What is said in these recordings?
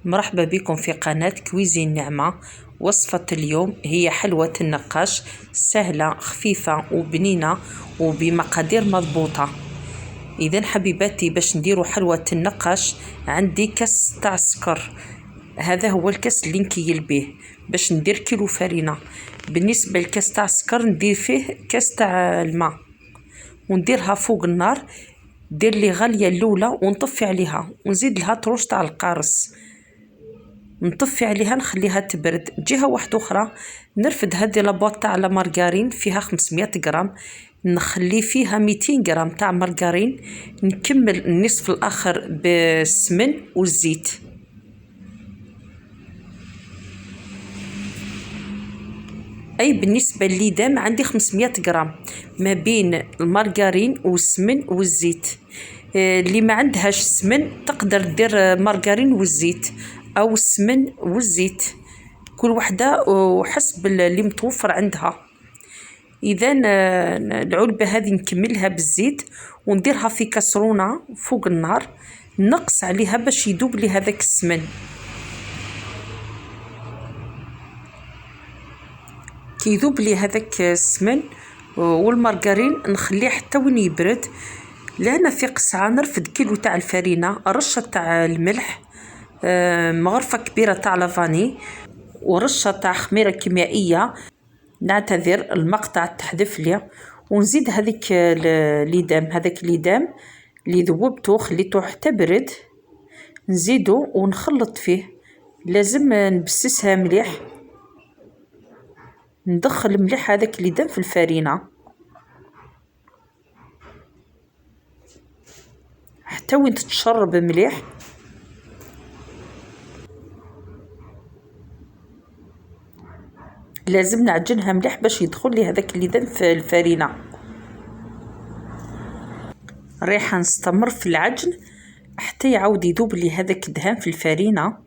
مرحبا بكم في قناة كويزين نعمة. وصفة اليوم هي حلوة النقاش، سهلة خفيفة وبنينة وبمقادير مضبوطة. إذا حبيباتي باش نديروا حلوة النقاش عندي كاس تاع سكر، هذا هو الكاس اللي نكيل به باش ندير كيلو فرينة. بالنسبة للكاس تاع سكر ندير فيه كاس تاع الماء ونديرها فوق النار، دير لي غالية الأولى ونطفي عليها ونزيد لها طروش تاع القارص، نطفي عليها نخليها تبرد. جهة واحدة أخرى نرفد هذه لابوط تاع مارغرين فيها 500 غرام، نخلي فيها 200 غرام تاع مارغرين، نكمل النصف الآخر بالسمن والزيت. أي بالنسبة لليدام عندي 500 غرام ما بين المارغرين والسمن والزيت. اللي ما عندهاش السمن تقدر دير مارغرين والزيت او السمن والزيت، كل وحده وحسب اللي متوفر عندها. اذا العلبه هذه نكملها بالزيت ونديرها في كسرونه فوق النار، نقص عليها باش يذوب لي هذاك السمن. كي يذوب لي هذاك السمن والمارغرين نخليه حتى وين يبرد. لهنا في قصعه نرفد كيلو تاع الفرينه، رشه تاع الملح، مغرفة كبيرة تاع لافاني، ورشة تاع خميرة كيميائية، نعتذر المقطع تحذف لي، ونزيد هذيك الليدام، هذاك الليدام اللي ذوبته خليته حتى برد نزيدو ونخلط فيه. لازم نبسسها مليح، ندخل مليح هذاك الليدام في الفرينة حتى وين تتشرب مليح. لازم نعجنها مليح باش يدخل لي هذاك الليدام في الفرينة. رايحة نستمر في العجن حتى يعاود يذوب لي هذاك الدهان في الفرينة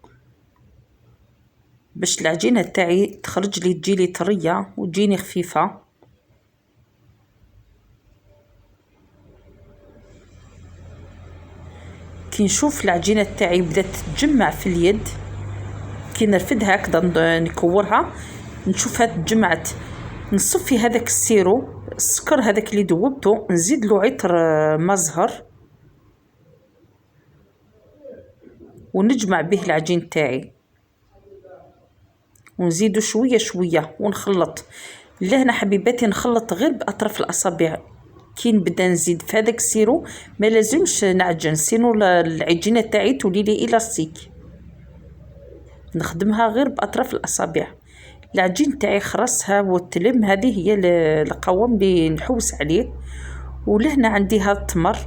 باش العجينة تاعي تخرج لي تجيلي طرية وتجيني خفيفة. كي نشوف العجينة تاعي بدات تتجمع في اليد، كي نرفدها هكذا نكورها نشوفها تجمعت، نصفي هذاك السيرو السكر هذاك اللي ذوبته، نزيد له عطر ما زهر ونجمع به العجين تاعي ونزيدو شويه شويه ونخلط. لهنا حبيباتي نخلط غير باطراف الاصابع، كي نبدا نزيد في هذاك السيرو ما لازمش نعجن، سينو العجينه تاعي تولي لي الاستيك. نخدمها غير باطراف الاصابع. العجين تاعي خرسها والتلم، هذه هي القوام اللي نحوس عليه. ولهنا عندي هذا التمر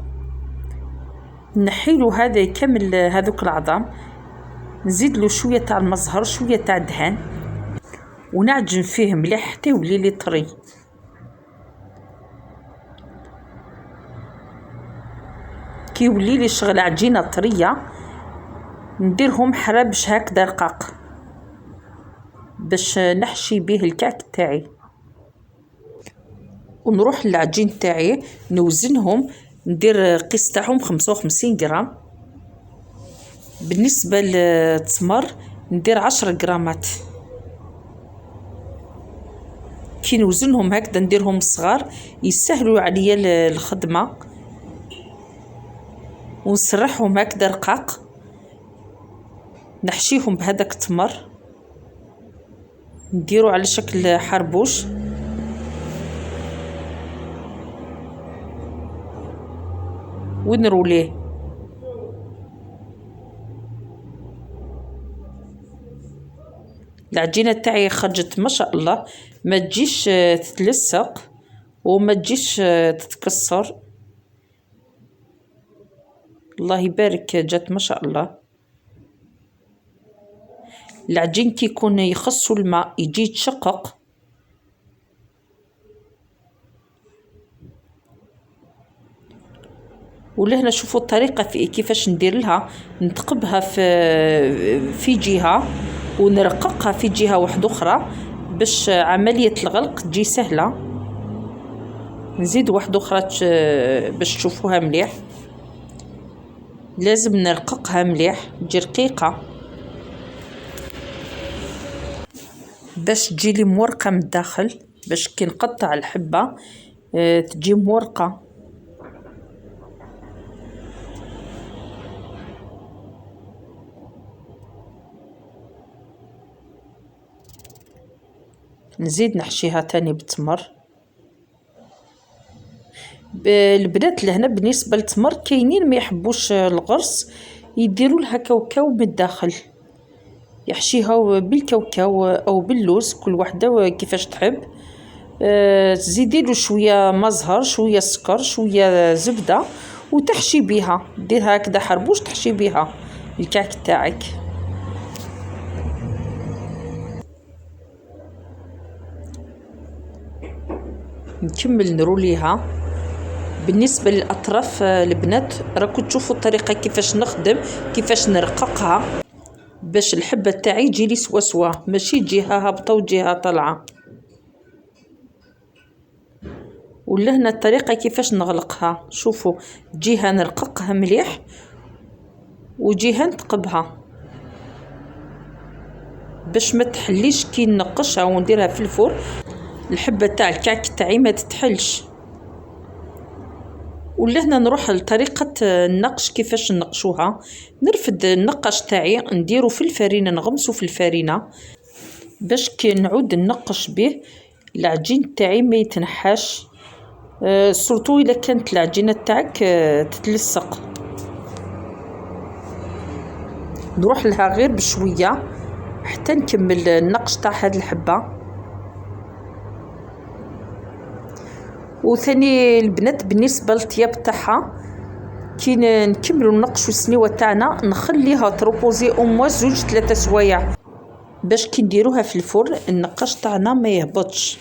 نحيلو هذا كامل هذوك العظام، نزيد له شويه تاع المزهر شويه تاع دهان ونعجن فيه مليح حتى يولي لي طري. كي يولي لي شغل عجينه طريه نديرهم حرابش هكذا رقاق باش نحشي به الكعك تاعي. ونروح للعجين تاعي نوزنهم، ندير قيس تاعهم 55 غرام. بالنسبه للتمر ندير 10 غرامات. كي نوزنهم هكذا نديرهم صغار يسهلوا عليا الخدمه، ونسرحهم هكذا رقاق، نحشيهم بهذاك التمر نديرو على شكل حربوش ونروليه. العجينه تاعي خرجت ما شاء الله، ما تجيش تتلصق وما تجيش تتكسر، الله يبارك جات ما شاء الله. العجين كي يكون يخصو الماء يجي يتشقق، ولهنا شوفوا الطريقه في كيفاش ندير لها. نتقبها في جهه ونرققها في جهه واحده اخرى باش عمليه الغلق تجي سهله. نزيد واحده اخرى باش تشوفوها مليح. لازم نرققها مليح تجي رقيقه. باش تجي لي مورقه من الداخل، باش كي نقطع الحبه تجي مورقه. نزيد نحشيها تاني بالتمر. البنات لهنا بالنسبه للتمر كاينين ما يحبوش الغرس، يديروا لها كاوكاو بالداخل، يحشيها بالكاوكاو او باللوز، كل وحده كيفاش تحب. تزيدي له شويه مزهر، شويه سكر، شويه زبده، وتحشي بها، ديرها هكذا حربوش تحشي بها الكعك تاعك. نكمل نروليها. بالنسبه للاطراف البنات راكم تشوفوا الطريقه كيفاش نخدم، كيفاش نرققها باش الحبه تاعي تجي لي سوا، ماشي جهه هابطه وجهه طالعه. ولهنا الطريقه كيفاش نغلقها، شوفوا جهه نرققها مليح وجهه نثقبها باش ما تحليش كي نقشها ونديرها في الفور الحبه تاع الكعك تاعي ما تتحلش. ولهنا نروح لطريقه النقش، كيفاش نقشوها. نرفد النقاش تاعي نديرو في الفرينه، نغمسو في الفرينه باش كي نعود ننقش به العجين تاعي ما يتنحاش، سورتو الا كانت العجينه تاعك تتلصق. نروح لها غير بشويه حتى نكمل النقش تاع هاد الحبه. وثاني البنات بالنسبه للطياب تاعها كي نكملوا نقشوا السنيوه تاعنا نخليها تروبوزي او موا 2-3 سوايع باش كي نديروها في الفرن النقاش تاعنا ما يهبطش.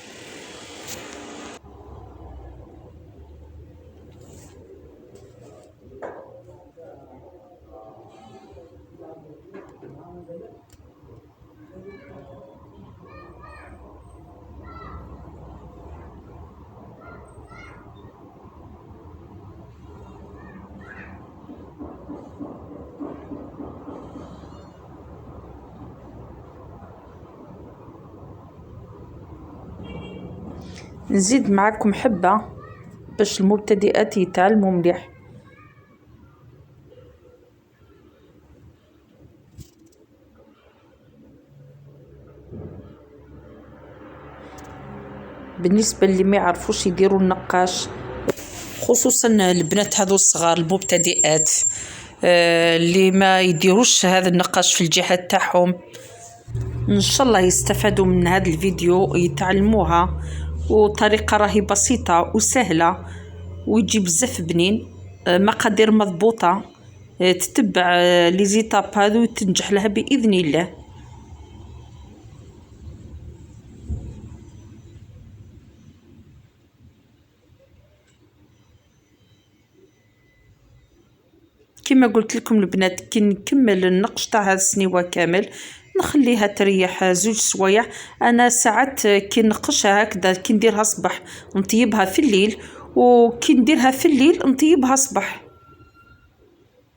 نزيد معكم حبة باش المبتدئات يتعلموا مليح. بالنسبة اللي ما يعرفوش يديروا النقاش، خصوصا البنات هذو الصغار المبتدئات اللي ما يديروش هذا النقاش في الجهة تاعهم، ان شاء الله يستفادوا من هذا الفيديو يتعلموها. وطريقة راهي بسيطة وسهلة ويجي بزاف بنين، مقادير مضبوطة، تتبع لي زيتاب هذو تنجح لها بإذن الله. كما قلت لكم البنات كي نكمل النقش تاع هذا السنيوه كامل نخليها تريح 2 سوايع. انا ساعات كي نقشها هكذا كي نديرها صباح نطيبها في الليل، وكي نديرها في الليل نطيبها صباح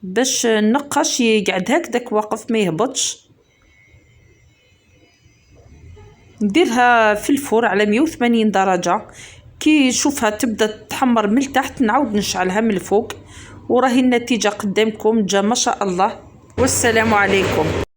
باش النقاش يقعد هكذاك واقف ما يهبطش. نديرها في الفور على 180 درجه، كي نشوفها تبدا تحمر من التحت نعاود نشعلها من الفوق، وراهي النتيجه قدامكم جا ما شاء الله. والسلام عليكم.